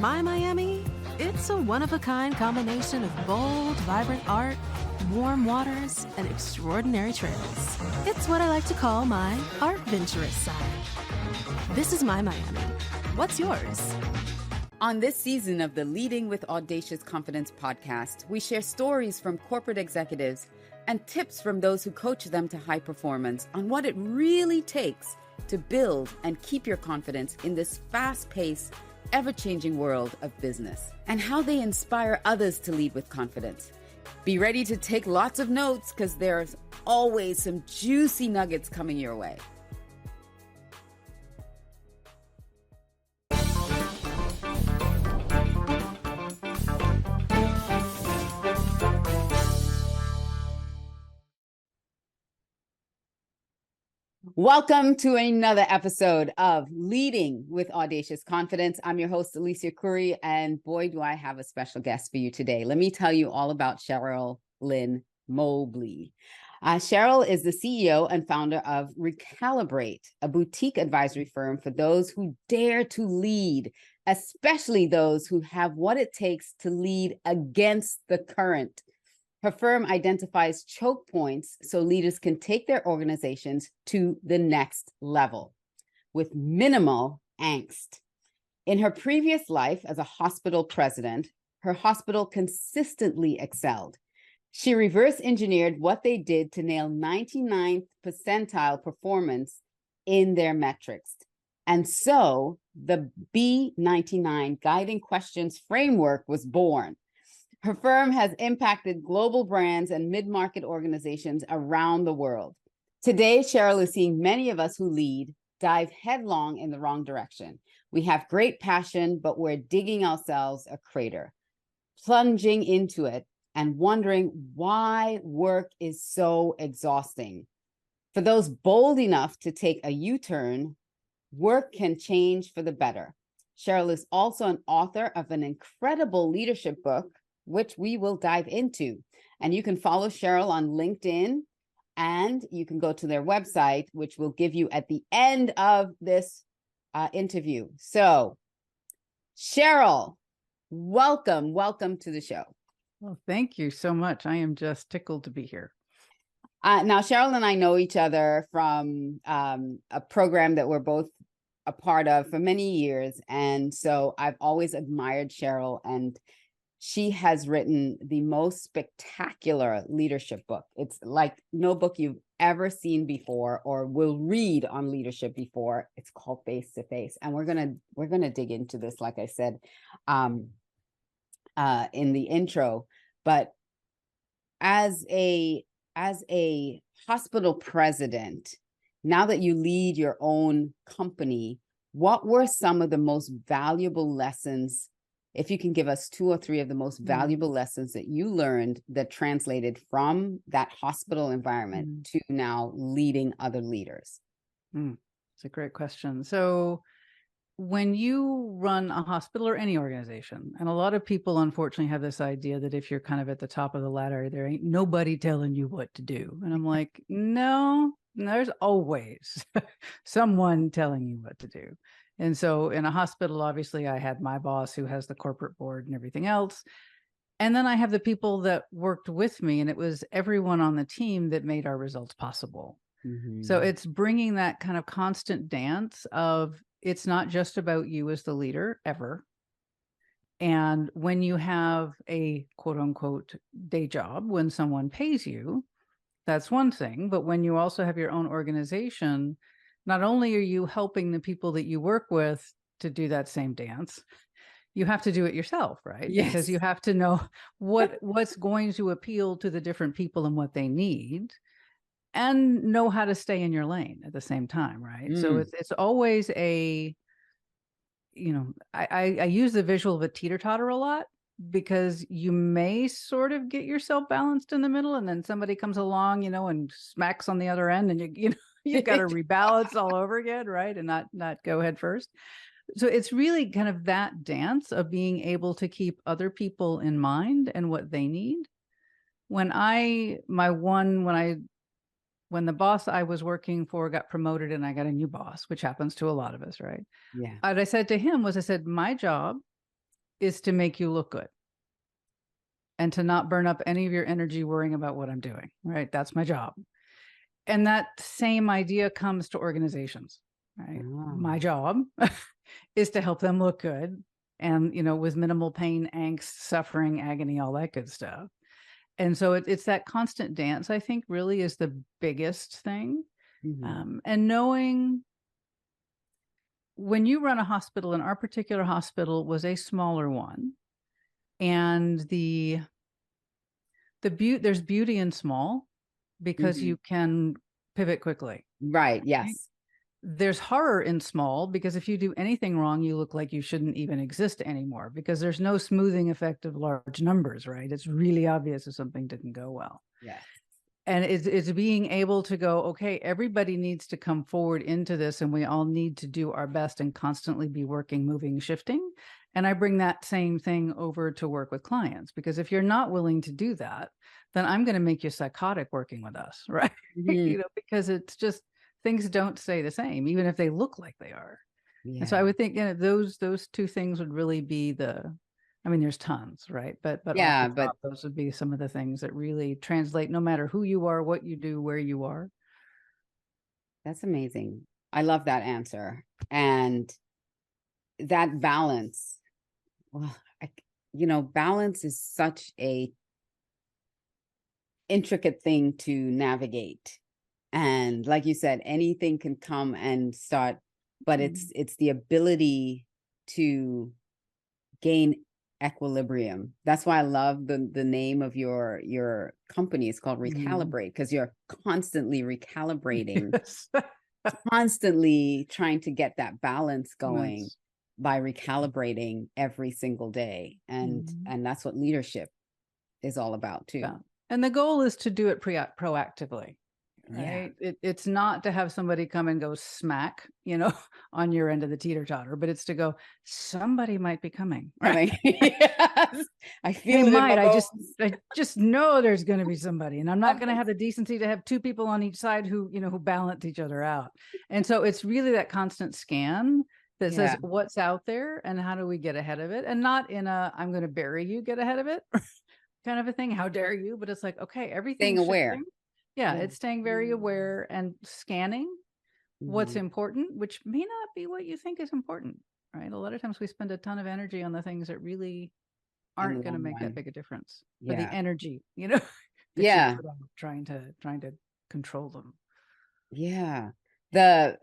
My Miami, it's a one-of-a-kind combination of bold, vibrant art, warm waters, and extraordinary trails. It's what I like to call my art-venturous side. This is My Miami. What's yours? On this season of the Leading with Audacious Confidence podcast, we share stories from corporate executives and tips from those who coach them to high performance on what it really takes to build and keep your confidence in this fast-paced, ever-changing world of business, and how they inspire others to lead with confidence. Be ready to take lots of notes because there's always some juicy nuggets coming your way. Welcome to another episode of Leading with Audacious Confidence. I'm your host, Alicia Curry, and boy, do I have a special guest for you today. Let me tell you all about Cheryl Lynn Mobley. Cheryl is the CEO and founder of reCalibrate, a boutique advisory firm for those who dare to lead, especially those who have what it takes to lead against the current. Her firm identifies choke points so leaders can take their organizations to the next level with minimal angst. In her previous life as a hospital president, her hospital consistently excelled. She reverse engineered what they did to nail 99th percentile performance in their metrics. And so the B99 Guiding Questions Framework was born. Her firm has impacted global brands and mid-market organizations around the world. Today, Cheryl is seeing many of us who lead dive headlong in the wrong direction. We have great passion, but we're digging ourselves a crater, plunging into it and wondering why work is so exhausting. For those bold enough to take a U-turn, work can change for the better. Cheryl is also an author of an incredible leadership book, which we will dive into. And you can follow Cheryl on LinkedIn, and you can go to their website, which we'll give you at the end of this interview. So, Cheryl, welcome to the show. Well, thank you so much. I am just tickled to be here. Now, Cheryl and I know each other from a program that we're both a part of for many years. And so I've always admired Cheryl, and she has written the most spectacular leadership book. It's like no book you've ever seen before or will read on leadership before. It's called Face to Face. And we're gonna dig into this, like I said, in the intro. But as a hospital president, now that you lead your own company, what were some of the most valuable lessons? If you can give us 2 or 3 of the most valuable lessons that you learned that translated from that hospital environment to now leading other leaders. It's a great question. So when you run a hospital or any organization, and a lot of people unfortunately have this idea that if you're kind of at the top of the ladder, there ain't nobody telling you what to do. And I'm like, no, there's always someone telling you what to do. And so in a hospital, obviously, I had my boss who has the corporate board and everything else. And then I have the people that worked with me, and it was everyone on the team that made our results possible. So it's bringing that kind of constant dance of it's not just about you as the leader ever. And when you have a quote unquote day job, when someone pays you, that's one thing. But when you also have your own organization, not only are you helping the people that you work with to do that same dance, you have to do it yourself, right? Yes. Because you have to know what's going to appeal to the different people and what they need, and know how to stay in your lane at the same time, right? So it's always I use the visual of a teeter-totter a lot, because you may sort of get yourself balanced in the middle, and then somebody comes along, and smacks on the other end, and you've got to rebalance all over again, right? And not go head first. So it's really kind of that dance of being able to keep other people in mind and what they need. When the boss I was working for got promoted and I got a new boss, which happens to a lot of us, right? Yeah. What I said to him was, I said, my job is to make you look good and to not burn up any of your energy worrying about what I'm doing, right? That's my job. And that same idea comes to organizations, right? Oh. My job is to help them look good and, with minimal pain, angst, suffering, agony, all that good stuff. And so it's that constant dance, I think, really is the biggest thing. Mm-hmm. And knowing when you run a hospital, and our particular hospital was a smaller one, and there's beauty in small because Mm-hmm. you can pivot quickly. Right. Yes. There's horror in small because if you do anything wrong, you look like you shouldn't even exist anymore because there's no smoothing effect of large numbers, right? It's really obvious if something didn't go well. Yes. And it's being able to go, okay, everybody needs to come forward into this and we all need to do our best and constantly be working, moving, shifting. And I bring that same thing over to work with clients, because if you're not willing to do that, then I'm going to make you psychotic working with us, right? Mm-hmm. Because it's just, things don't stay the same, even if they look like they are. Yeah. And so I would think, those two things would really be there's tons, right? But Yeah, off the top, those would be some of the things that really translate no matter who you are, what you do, where you are. That's amazing. I love that answer. And that balance, well, balance is such a intricate thing to navigate. And like you said, anything can come and start, but it's the ability to gain equilibrium. That's why I love the name of your company. It's called reCalibrate, because you're constantly recalibrating, Yes. constantly trying to get that balance going Nice. by recalibrating every single day. And that's what leadership is all about too. Yeah. And the goal is to do it proactively. Yeah. Right. It's not to have somebody come and go smack, on your end of the teeter totter, but it's to go, somebody might be coming. Right. Yes. I feel They it in my might. bones. I just know there's going to be somebody, and I'm not going to have the decency to have two people on each side who balance each other out. And so it's really that constant scan that says what's out there and how do we get ahead of it, and not in a I'm going to bury you, get ahead of it kind of a thing. How dare you? But it's like, okay, everything's Staying aware. shifting. Yeah, it's staying very aware and scanning what's important, which may not be what you think is important, right? A lot of times we spend a ton of energy on the things that really aren't going to make that big a difference. But the energy, that you put on trying to control them. Yeah. The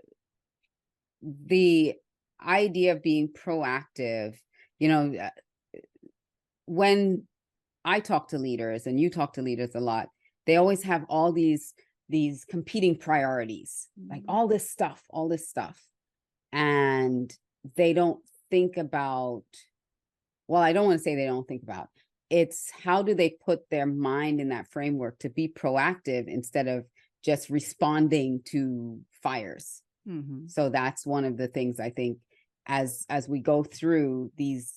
idea of being proactive, when I talk to leaders and you talk to leaders a lot, they always have all these competing priorities, like all this stuff. And they don't think about, well, I don't want to say they don't think about, it's how do they put their mind in that framework to be proactive instead of just responding to fires. So that's one of the things I think as we go through this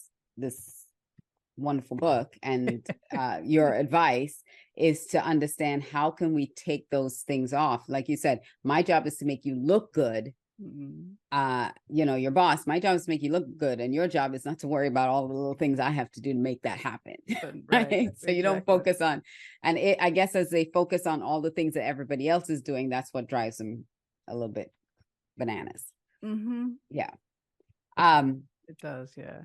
wonderful book and your advice is to understand how can we take those things off. Like you said, my job is to make you look good. Your boss, my job is to make you look good, and your job is not to worry about all the little things I have to do to make that happen. Right? So you don't focus on, and I guess as they focus on all the things that everybody else is doing, that's what drives them a little bit bananas. Yeah. It does. Yeah.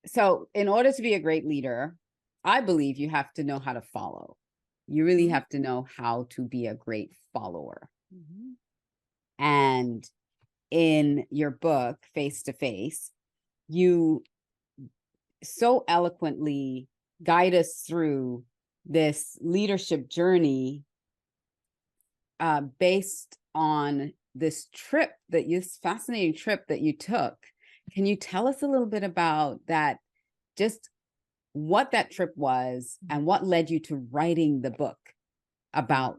So in order to be a great leader, I believe you have to know how to follow. You really have to know how to be a great follower. And in your book, Face to Face, you so eloquently guide us through this leadership journey based on this fascinating trip that you took. Can you tell us a little bit about that, just what that trip was and what led you to writing the book about,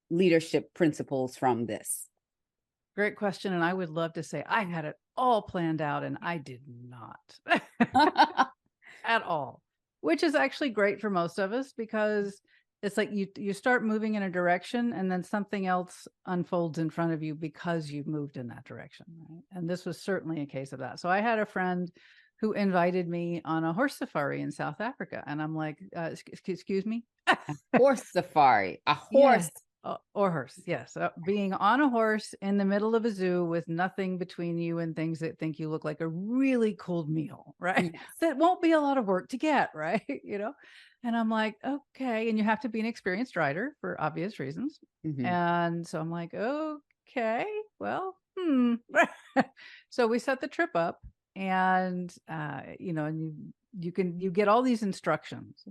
leadership principles from this? Great question. And I would love to say I had it all planned out, and I did not at all, which is actually great for most of us, because it's like you start moving in a direction and then something else unfolds in front of you because you've moved in that direction. Right? And this was certainly a case of that. So I had a friend who invited me on a horse safari in South Africa. And I'm like, excuse me? Horse safari, a Yeah. horse. Or horse, yes. Being on a horse in the middle of a zoo with nothing between you and things that think you look like a really cool meal, right? Yes. That won't be a lot of work to get, right? And I'm like, okay. And you have to be an experienced rider for obvious reasons. Mhm. And so I'm like, okay, well, So we set the trip up, and and you get all these instructions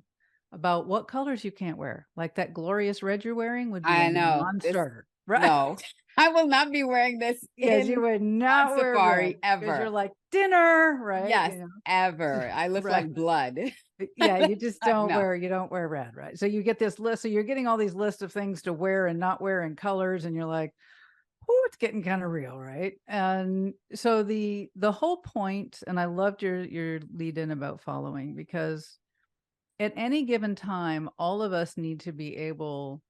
about what colors you can't wear. Like that glorious red you're wearing would be I a know. non-starter, right? No, I will not be wearing this Yes, you in would not wear safari red, because ever. you're like dinner, right? Yes, ever. I look Right. like blood. Yeah, you just don't No. wear red, right? So you get this list. So you're getting all these lists of things to wear and not wear in colors, and you're like, oh, it's getting kind of real, right? And so the whole point, and I loved your lead in about following, because at any given time, all of us need to be able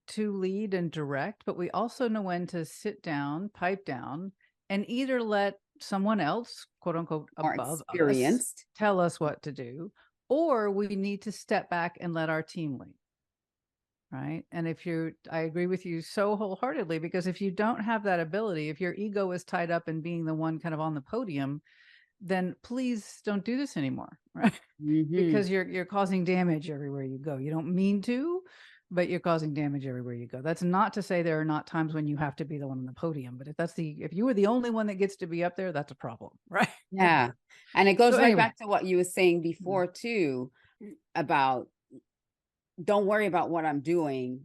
to lead and direct, but we also know when to sit down, pipe down, and either let someone else, quote unquote, More above us, experienced. tell us what to do, or we need to step back and let our team lead. Right. And I agree with you so wholeheartedly, because if you don't have that ability, if your ego is tied up in being the one kind of on the podium, then please don't do this anymore. Right. Mhm. Because you're causing damage everywhere you go. You don't mean to, but you're causing damage everywhere you go. That's not to say there are not times when you have to be the one on the podium, but if you were the only one that gets to be up there, that's a problem. Right. Yeah. And it goes So right anyway. back to what you were saying before too, about don't worry about what I'm doing,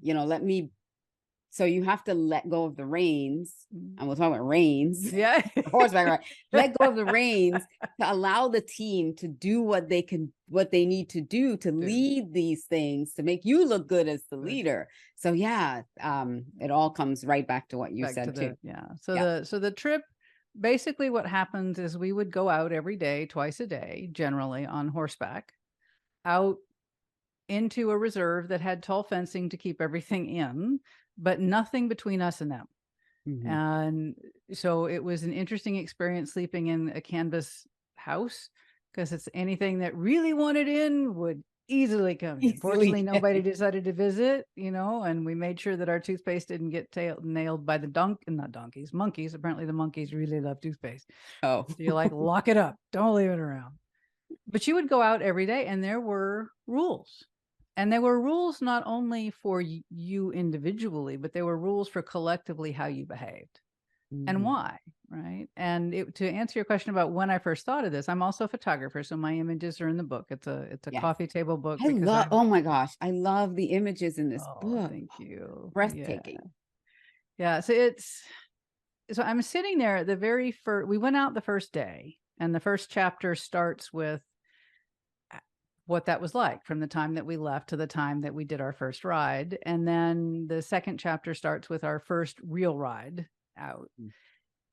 so you have to let go of the reins, and we'll talk about reins. Yeah. Horseback, right? Let go of the reins to allow the team to do what they need to do to lead these things, to make you look good as the leader. So yeah, it all comes right back to what you said too. Yeah. So the trip, basically what happens is we would go out every day, twice a day, generally on horseback, out into a reserve that had tall fencing to keep everything in, but nothing between us and them. Mhm. And so it was an interesting experience sleeping in a canvas house, because it's anything that really wanted in would easily come in. Fortunately, nobody decided to visit, and we made sure that our toothpaste didn't get nailed by the monkeys. Apparently the monkeys really love toothpaste. Oh, So you're like, lock it up. Don't leave it around. But you would go out every day, and there were rules. And there were rules not only for you individually, but there were rules for collectively how you behaved and why, right? And to answer your question about when I first thought of this, I'm also a photographer, so my images are in the book. It's a Yes. coffee table book. oh my gosh, I love the images in this book. Thank you. Breathtaking. Yeah. So I'm sitting there at the very first, we went out the first day, and the first chapter starts with what that was like from the time that we left to the time that we did our first ride. And then the second chapter starts with our first real ride out.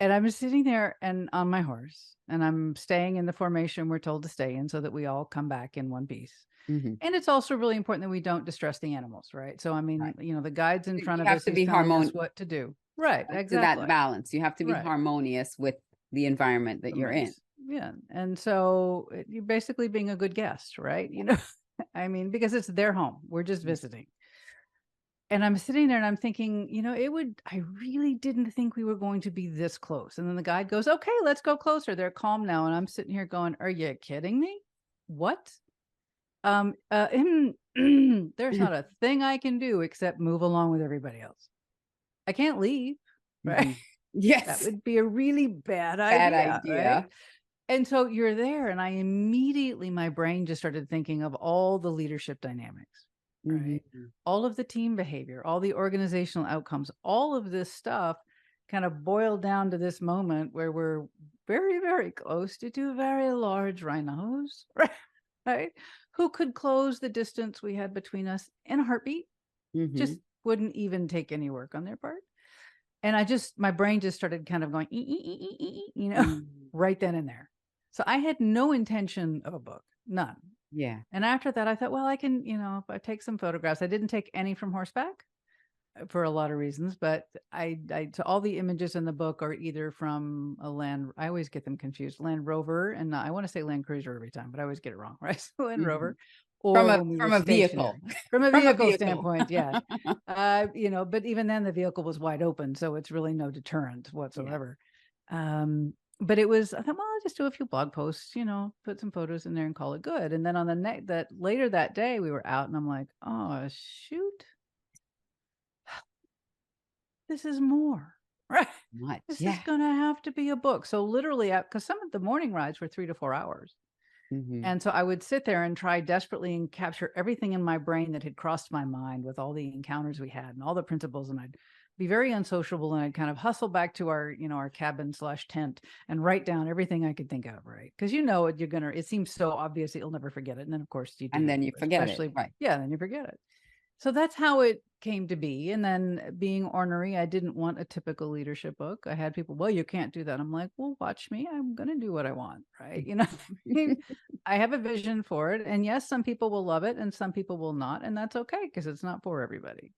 And I'm sitting there and on my horse, and I'm staying in the formation we're told to stay in so that we all come back in one piece. And it's also really important that we don't distress the animals, right? So, I mean, the guide's in front of us, he's telling us what to do. Right, exactly. To that balance, you have to be harmonious with the environment that you're in. Yeah. And so you're basically being a good guest, right? I mean, because it's their home. We're just visiting. And I'm sitting there and I'm thinking, I really didn't think we were going to be this close. And then the guide goes, okay, let's go closer. They're calm now. And I'm sitting here going, are you kidding me? What? There's not a thing I can do except move along with everybody else. I can't leave, right? Yes. That would be a really bad idea. Right? And so you're there, and I immediately, my brain just started thinking of all the leadership dynamics, right? All of the team behavior, all the organizational outcomes, all of this stuff kind of boiled down to this moment where we're very, very close to two very large rhinos, right? Who could close the distance we had between us in a heartbeat. Just wouldn't even take any work on their part. And my brain just started kind of going, right then and there. So I had no intention of a book, none. Yeah. And after that, I thought, well, I can, if I take some photographs. I didn't take any from horseback. for a lot of reasons, but I to all the images in the book are either from a Land, I always get them confused, Land Rover, and I want to say Land Cruiser every time, but I always get it wrong, right? So Land Rover, or when we were from a stationary. vehicle. From a From a vehicle vehicle. standpoint, yes. You know, but even then the vehicle was wide open, so it's really no deterrent whatsoever. But it was, I thought, well, I'll just do a few blog posts, you know, put some photos in there and call it good. And then on the later that day we were out and I'm like, oh shoot, this is more, right? Much, This yeah. is going to have to be a book. So literally, because some of the morning rides were 3 to 4 hours. And so I would sit there and try desperately and capture everything in my brain that had crossed my mind with all the encounters we had and all the principles. And I'd be very unsociable and I'd kind of hustle back to our, you know, our cabin/tent and write down everything I could think of, right? Because you know it, it seems so obvious that you'll never forget it. And then of course you do. And then you forget it, right? Yeah, then you forget it. So that's how it came to be. And then being ornery, I didn't want a typical leadership book. I had people, well, you can't do that. I'm like, well, watch me. I'm going to do what I want, right? You know, I have a vision for it. And yes, some people will love it and some people will not. And that's okay because it's not for everybody.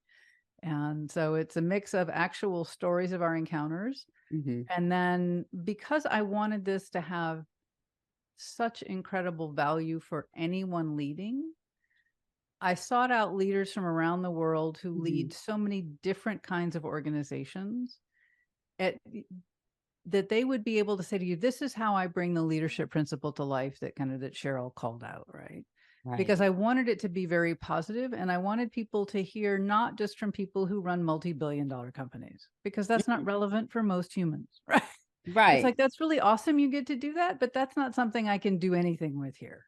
And so it's a mix of actual stories of our encounters. And then because I wanted this to have such incredible value for anyone leading, I sought out leaders from around the world who lead so many different kinds of organizations that they would be able to say to you, this is how I bring the leadership principle to life that Cheryl called out, right? Because I wanted it to be very positive and I wanted people to hear not just from people who run multi-billion-dollar companies, because that's not relevant for most humans, right? It's like, that's really awesome you get to do that, but that's not something I can do anything with here.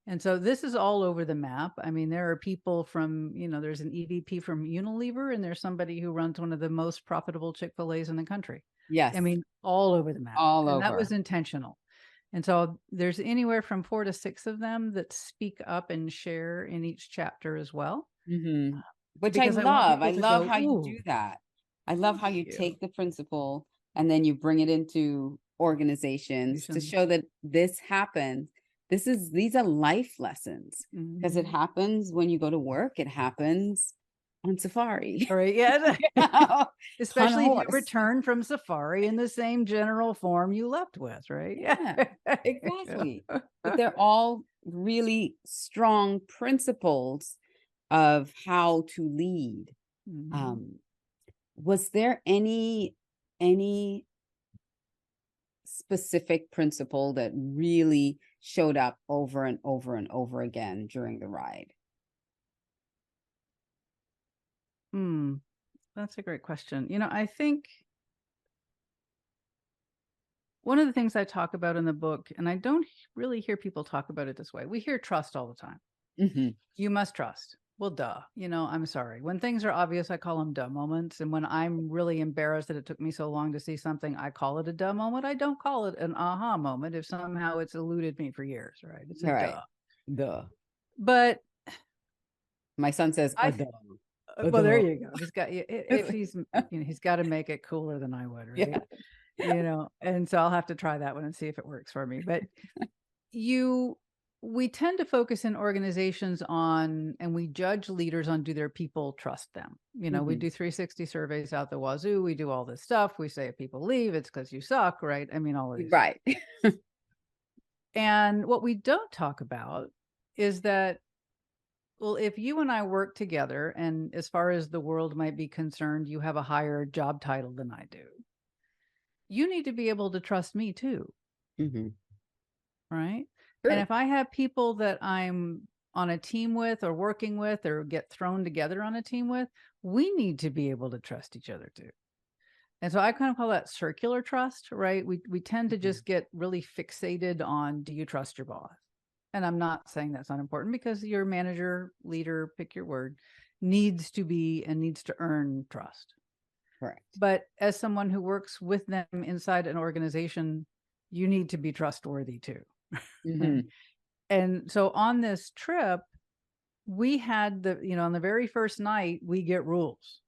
And so this is all over the map. I mean, there are people from, you know, there's an EVP from Unilever and there's somebody who runs one of the most profitable Chick-fil-A's in the country. Yes. I mean, all over the map. All and over. That was intentional. And so there's anywhere from 4 to 6 of them that speak up and share in each chapter as well. Which I love. I love how you do that. I love how you take the principle and then you bring it into organizations to show that this happens. These are life lessons because it happens when you go to work. It happens on safari. Right. Yeah. Especially if you return from safari in the same general form you left with, right? Yeah, exactly. But they're all really strong principles of how to lead. Was there any specific principle that really showed up over and over and over again during the ride? That's a great question. You know, I think one of the things I talk about in the book, and I don't really hear people talk about it this way. We hear trust all the time. You must trust. Well, duh. You know, I'm sorry. When things are obvious, I call them duh moments. And when I'm really embarrassed that it took me so long to see something, I call it a duh moment. I don't call it an aha moment if somehow it's eluded me for years, right? It's a duh. But my son says, duh. Well, there you go. He's got, if he's, you know, he's got to make it cooler than I would, right? You know, and so I'll have to try that one and see if it works for me. But we tend to focus in organizations on, and we judge leaders on, do their people trust them? You know, we do 360 surveys out the wazoo. We do all this stuff. We say if people leave, it's because you suck, right? I mean, all of these. Right. And what we don't talk about is that, well, if you and I work together, and as far as the world might be concerned, you have a higher job title than I do, you need to be able to trust me too. Right? Sure. And if I have people that I'm on a team with or working with or get thrown together on a team with, we need to be able to trust each other too. And so I kind of call that circular trust, right? We tend to just get really fixated on, do you trust your boss? And I'm not saying that's not important, because your manager, leader, pick your word, needs to be and needs to earn trust. Correct. But as someone who works with them inside an organization, you need to be trustworthy too. And so on this trip, we had on the very first night, we get rules.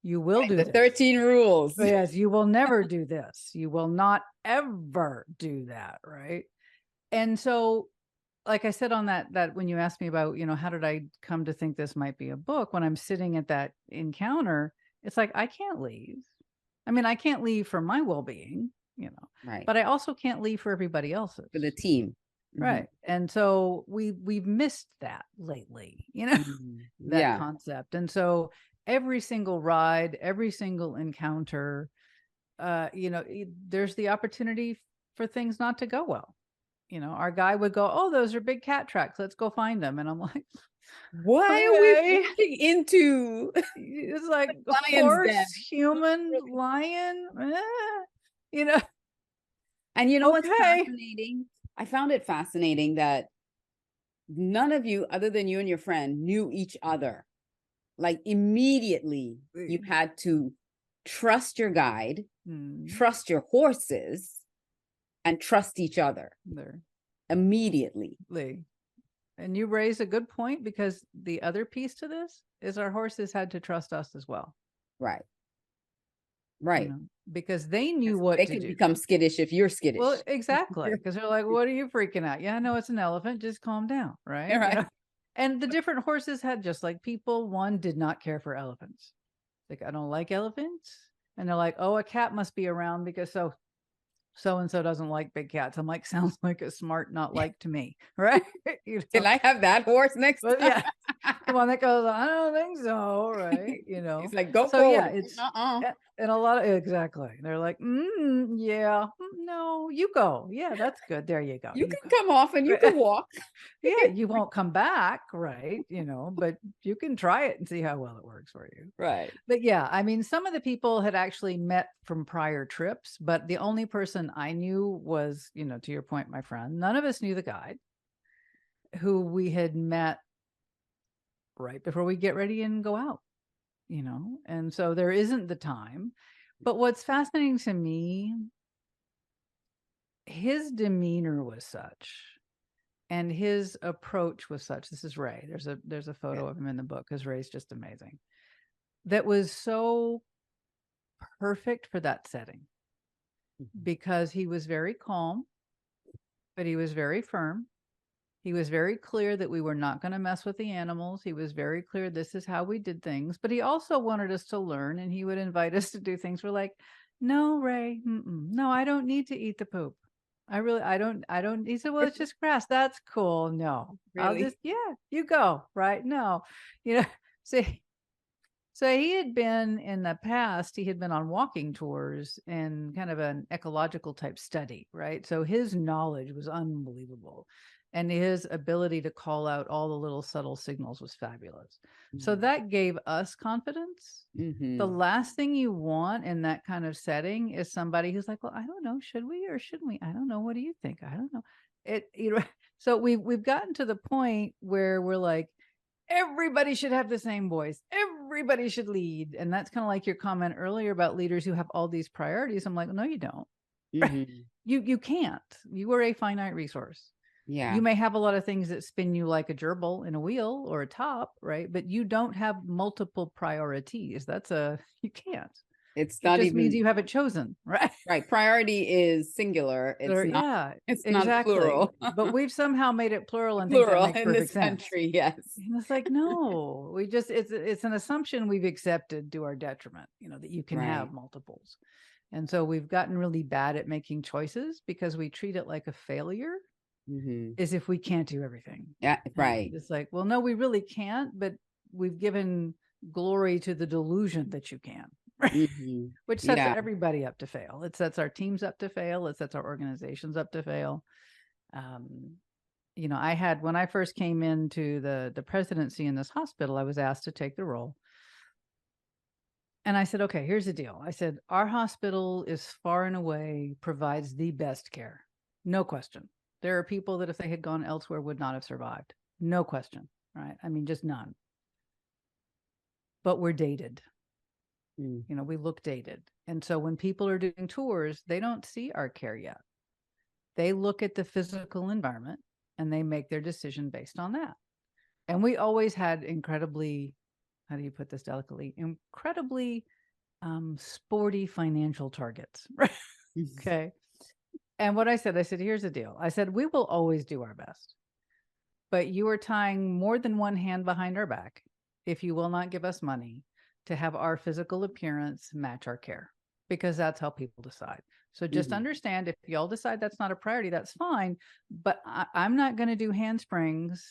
You will do the this. 13 rules. Yes, you will never do this. You will not ever do that, right? And so like I said on that when you asked me about, how did I come to think this might be a book, when I'm sitting at that encounter, it's like, I can't leave. I mean, I can't leave for my well-being, Right. but I also can't leave for everybody else's. For the team. Right. And so we've missed that lately, that Yeah. concept. And so every single ride, every single encounter, there's the opportunity for things not to go well. Our guy would go, "Oh, those are big cat tracks. Let's go find them." And I'm like, why are we walking into it's like lion's horse, den? human, lion, And what's Okay. fascinating? I found it fascinating that none of you, other than you and your friend, knew each other. Like immediately, you had to trust your guide, trust your horses, and trust each other There. immediately. And you raise a good point, because the other piece to this is our horses had to trust us as well. Right. Right. Because they knew what they to could do. become skittish if you're skittish. Well, exactly. Because they're like, "What are you freaking out? Yeah, I know it's an elephant. Just calm down." Right. Right. And the different horses had, just like people, one did not care for elephants. Like, I don't like elephants. And they're like, "Oh, a cat must be around because so-and-so doesn't like big cats." I'm like, sounds like a smart not like to me. Right. Can I have that horse next time? Yeah. The one that goes, "I don't think so." Right. He's like, "Go So forward." yeah, it's and a lot of, exactly. They're like, yeah, no, you go. Yeah, that's good. There you go. You can come off and you can walk. Yeah, you won't come back, right? But you can try it and see how well it works for you. Right. But yeah, I mean, some of the people had actually met from prior trips, but the only person I knew was, to your point, my friend. None of us knew the guide, who we had met right before we get ready and go out, and so there isn't the time. But what's fascinating to me, his demeanor was such, and his approach was such. This is Ray. There's a photo of him in the book, because Ray's just amazing. That was so perfect for that setting, because he was very calm, but he was very firm. He was very clear that we were not going to mess with the animals. He was very clear this is how we did things, but he also wanted us to learn, and he would invite us to do things. We're like, "No, Ray, no, I don't need to eat the poop. I don't." He said, "Well, it's just grass." That's cool. No, I'll Really? just, you go. Right. No, see, so he had been, in the past, he had been on walking tours and kind of an ecological type study. Right. So his knowledge was unbelievable. And his ability to call out all the little subtle signals was fabulous. So that gave us confidence. The last thing you want in that kind of setting is somebody who's like, "Well, I don't know, should we or shouldn't we? I don't know. What do you think? I don't know." So we've gotten to the point where we're like, everybody should have the same voice. Everybody should lead. And that's kind of like your comment earlier about leaders who have all these priorities. I'm like, no, you don't. You can't. You are a finite resource. Yeah. You may have a lot of things that spin you like a gerbil in a wheel or a top, right? But you don't have multiple priorities. You can't. It's It not just even means you haven't chosen, right? right. Priority is singular. It's not. It's exactly. not plural. But we've somehow made it plural and think that Plural makes in perfect this sense. country. Yes. And it's like, no, it's an assumption we've accepted to our detriment, that you can have multiples. And so we've gotten really bad at making choices, because we treat it like a failure, as if we can't do everything. Yeah. Right. It's like, well, no, we really can't, but we've given glory to the delusion that you can, which sets everybody up to fail. It sets our teams up to fail. It sets our organizations up to fail. When I first came into the presidency in this hospital, I was asked to take the role. And I said, "Okay, here's the deal." I said, "Our hospital is far and away provides the best care. No question. There are people that if they had gone elsewhere would not have survived. No question. Right? I mean, just none. But we're dated. We look dated. And so when people are doing tours, they don't see our care yet. They look at the physical environment and they make their decision based on that. And we always had incredibly, how do you put this delicately, incredibly sporty financial targets. Right? Okay. And what I said, here's the deal. I said, we will always do our best. but you are tying more than one hand behind our back if you will not give us money to have our physical appearance match our care, because that's how people decide. So just understand, if y'all decide that's not a priority, that's fine. But I'm not going to do handsprings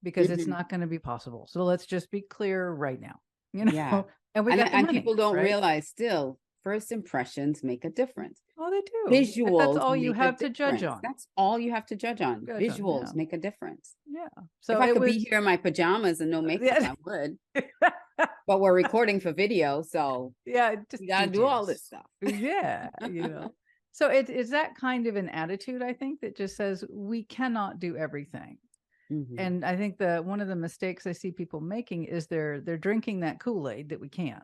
because it's not going to be possible. So let's just be clear right now, you know. Yeah. And we got the money, people don't right? realize still, first impressions make a difference. Oh, they do. Visuals. That's all you make a have to judge difference. on. That's all you have to judge on. Judge on, Visuals yeah. make a difference. Yeah. So if I it could was, be here in my pajamas and no makeup, I would. But we're recording for video, so yeah, just you gotta do all this stuff. Yeah, you know. So it's that kind of an attitude, I think, that just says we cannot do everything. And I think that one of the mistakes I see people making is they're drinking that Kool-Aid that we can.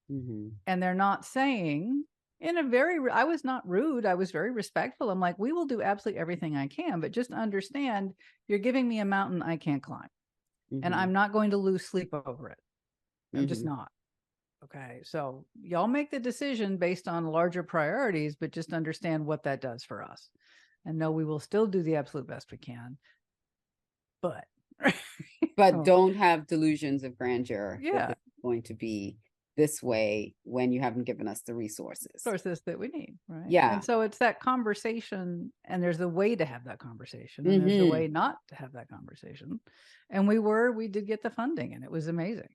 And they're not saying in a very, I was not rude. I was very respectful. I'm like, we will do absolutely everything I can, but just understand you're giving me a mountain I can't climb. And I'm not going to lose sleep over it. I'm just not. Okay. So y'all make the decision based on larger priorities, but just understand what that does for us. And know we will still do the absolute best we can. But don't have delusions of grandeur. Yeah. That it's going to be this way when you haven't given us the resources that we need. Right. Yeah. And so it's that conversation, and there's a way to have that conversation, and there's a way not to have that conversation. And we did get the funding, and it was amazing.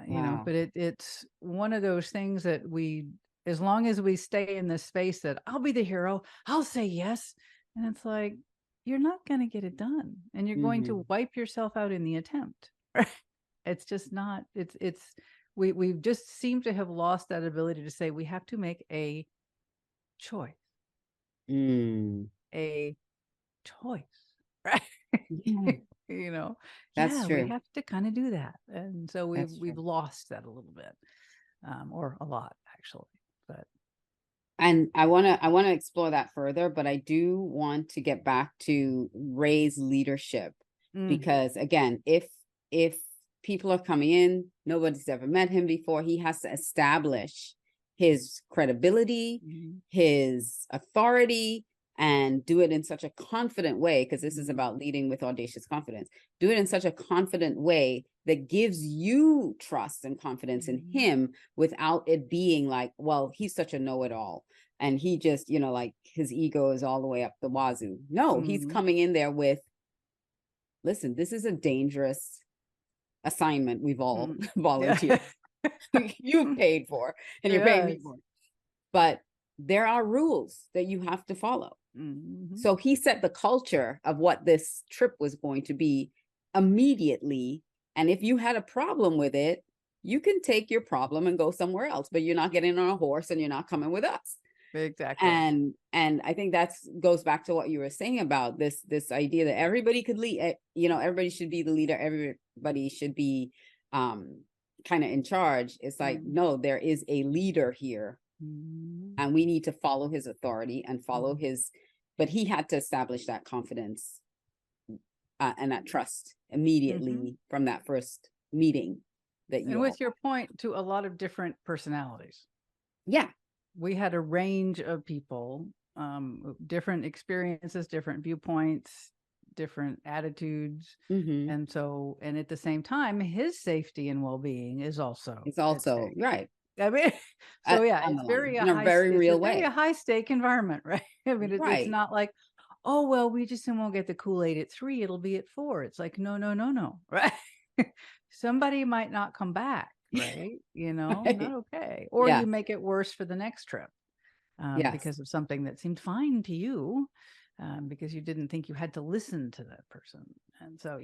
You know, but it's one of those things that as long as we stay in this space that I'll be the hero, I'll say yes. And it's like, you're not going to get it done, and you're going to wipe yourself out in the attempt. It's just not, we've just seemed to have lost that ability to say, we have to make a choice, a choice, right? You know, that's true. We have to kind of do that. And so we've lost that a little bit, or a lot actually, but. And I want to explore that further, but I do want to get back to Ray's leadership, because again, if people are coming in, nobody's ever met him before, he has to establish his credibility, his authority, and do it in such a confident way, because this is about leading with audacious confidence. Do it in such a confident way that gives you trust and confidence in him, without it being like, well, he's such a know-it-all, and he just, like his ego is all the way up the wazoo. No, he's coming in there with, listen, this is a dangerous assignment we've all volunteered. You've paid for, and you're paying me for. But there are rules that you have to follow. So he set the culture of what this trip was going to be immediately. And if you had a problem with it, you can take your problem and go somewhere else, but you're not getting on a horse and you're not coming with us. Exactly. And I think goes back to what you were saying about this idea that everybody could lead, everybody should be the leader. Everybody should be kind of in charge. It's like, no, there is a leader here. And we need to follow his authority and follow but he had to establish that confidence and that trust immediately from that first meeting. And with your point, to a lot of different personalities. Yeah. We had a range of people, different experiences, different viewpoints, different attitudes. And at the same time, his safety and well-being is also. It's also, right. I mean, so yeah, it's very a high stake environment, right? I mean, it's not like, oh, well, we just won't get the Kool-Aid at 3, it'll be at 4. It's like, no, right? Somebody might not come back, right? Not okay. Or you make it worse for the next trip because of something that seemed fine to you, because you didn't think you had to listen to that person. And so,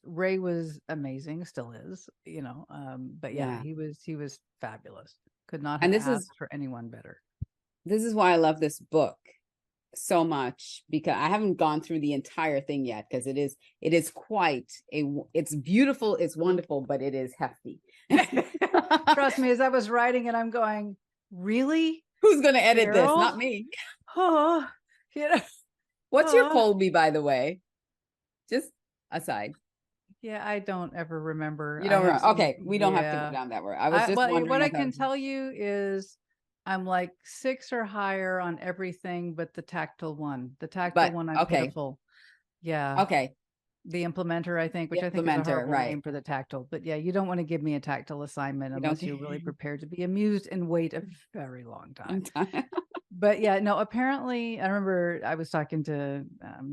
Ray was amazing, still is, but he was fabulous. Could not have asked for anyone better. This is why I love this book so much, because I haven't gone through the entire thing yet, because it is quite it's beautiful, it's wonderful, but it is hefty. Trust me, as I was writing it, I'm going, really? Who's going to edit this? Not me. Oh, What's your Colby, by the way? Just aside. Yeah, I don't ever remember. You don't remember? Okay, we don't have to go down that road. I was just wondering. What I can tell you is I'm like 6 or higher on everything but the tactile one. The tactile one, I'm pitiful. Yeah. Okay. The implementer, I think, which I think is a Implementer, horrible right. name for the tactile. But yeah, you don't want to give me a tactile assignment You unless don't- you're really prepared to be amused and wait a very long time. Sometime. But yeah, no, apparently, I remember I was talking to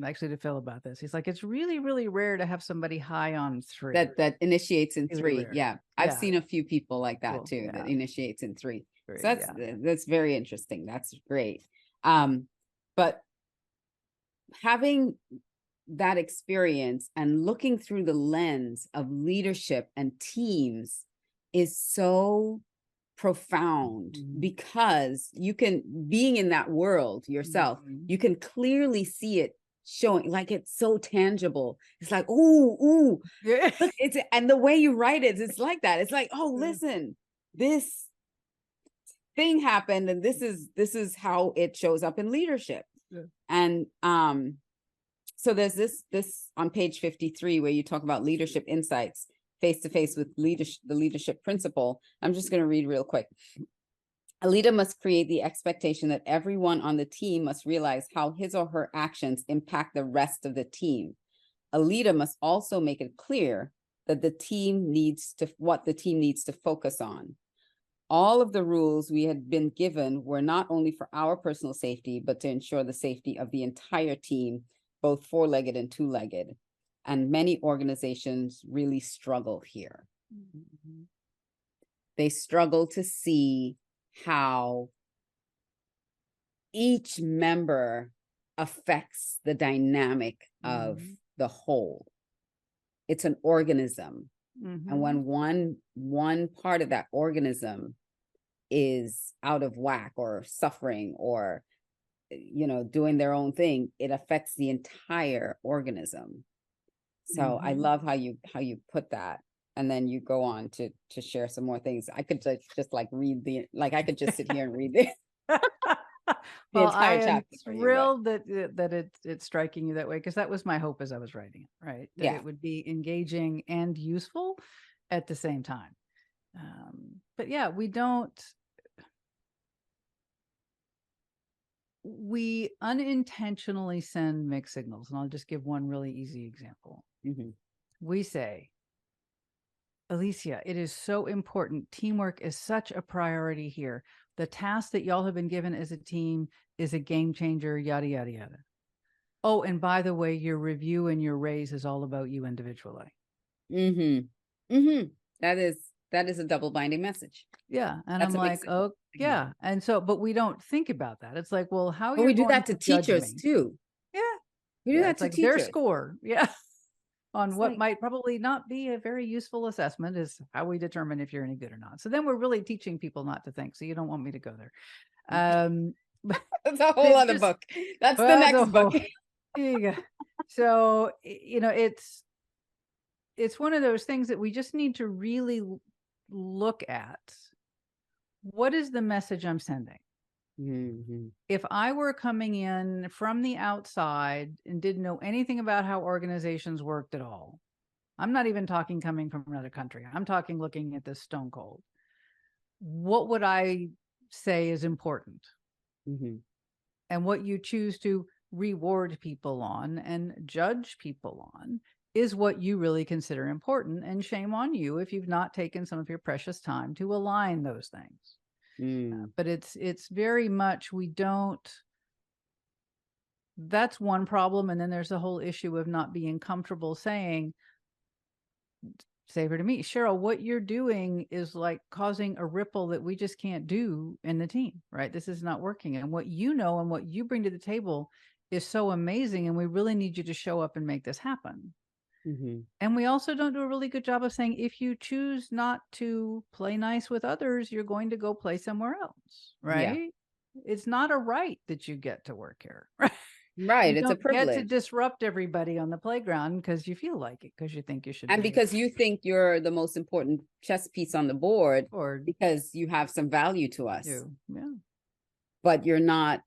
actually to Phil about this. He's like, it's really, really rare to have somebody high on 3. that initiates in Really 3. rare. Yeah. I've Yeah. seen a few people like that Cool. too, Yeah. that initiates in 3. Very, So that's very interesting. That's great. But having that experience and looking through the lens of leadership and teams is so profound, because you can, being in that world yourself, you can clearly see it showing, like it's so tangible. It's like, ooh, Yeah. look, it's, and the way you write it, it's like that. It's like, oh, listen, this thing happened, and this is how it shows up in leadership. Yeah. And so there's this on page 53 where you talk about leadership insights face to face with leadership, the leadership principle. I'm just going to read real quick. A leader must create the expectation that everyone on the team must realize how his or her actions impact the rest of the team. A leader must also make it clear that what the team needs to focus on. All of the rules we had been given were not only for our personal safety, but to ensure the safety of the entire team, both 4-legged and 2-legged. And many organizations really struggle here. They struggle to see how each member affects the dynamic of the whole. It's an organism. And when one part of that organism is out of whack or suffering or, doing their own thing, it affects the entire organism. So I love how you put that. And then you go on to share some more things. I could just like read I could just sit here and read it. Well, I am chapter for you, thrilled that it's striking you that way, because that was my hope as I was writing it, right? That it would be engaging and useful at the same time. But yeah, we unintentionally send mixed signals. And I'll just give one really easy example. We say, Alicia, it is so important. Teamwork is such a priority here. The task that y'all have been given as a team is a game changer, yada, yada, yada. Oh, and by the way, your review and your raise is all about you individually. That is a double binding message. Yeah. And That's I'm like, oh, yeah. And so, but we don't think about that. It's like, well, how But we do that to teachers too. Yeah. We do that to like teachers. their score. Yeah. On It's what like, might probably not be a very useful assessment is how we determine if you're any good or not. So then we're really teaching people not to think. So you don't want me to go there. that's a whole other book. That's the next book. There you go. So, it's one of those things that we just need to really look at. What is the message I'm sending? If I were coming in from the outside and didn't know anything about how organizations worked at all, I'm not even talking coming from another country. I'm talking looking at this stone cold. What would I say is important? And what you choose to reward people on and judge people on is what you really consider important. And shame on you if you've not taken some of your precious time to align those things. But it's very much, that's one problem. And then there's the whole issue of not being comfortable saying, savor to me, Cheryl, what you're doing is like causing a ripple that we just can't do in the team, right? This is not working. And what you know and what you bring to the table is so amazing. And we really need you to show up and make this happen. And we also don't do a really good job of saying, if you choose not to play nice with others, you're going to go play somewhere else, right? Yeah. It's not a right that you get to work here, right? Right. It's a privilege. Get to disrupt everybody on the playground because you feel like it, because you think you should. And because you think you're the most important chess piece on the board, because you have some value to us. Yeah. But you're not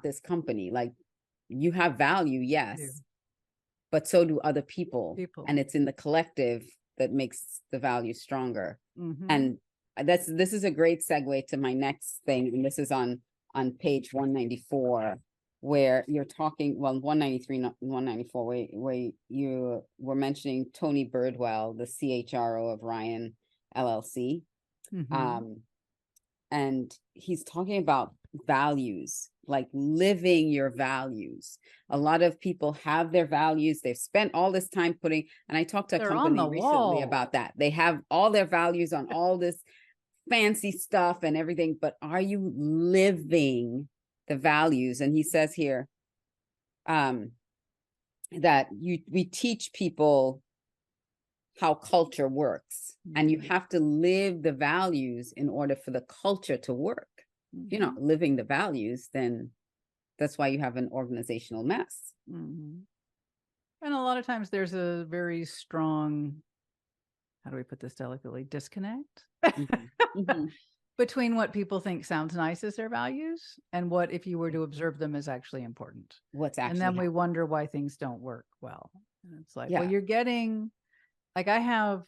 this company. Like, you have value, yes. But so do other people. And it's in the collective that makes the value stronger. And this is a great segue to my next thing. And this is on page 194. where you're talking, well, 193, 194, where you were mentioning Tony Birdwell, the CHRO of Ryan LLC. And he's talking about values, like living your values. A lot of people have their values. They've spent all this time putting, and I talked to a company recently about that. They have all their values on all this fancy stuff and everything, but are you living the values? And he says here that we teach people how culture works, and you have to live the values in order for the culture to work. If you're not living the values, then that's why you have an organizational mess. And a lot of times there's a very strong, how do we put this delicately, disconnect between what people think sounds nice as their values and what, if you were to observe them, is actually important. What's actually, and then we wonder why things don't work well. And it's like, well, you're getting, like, I had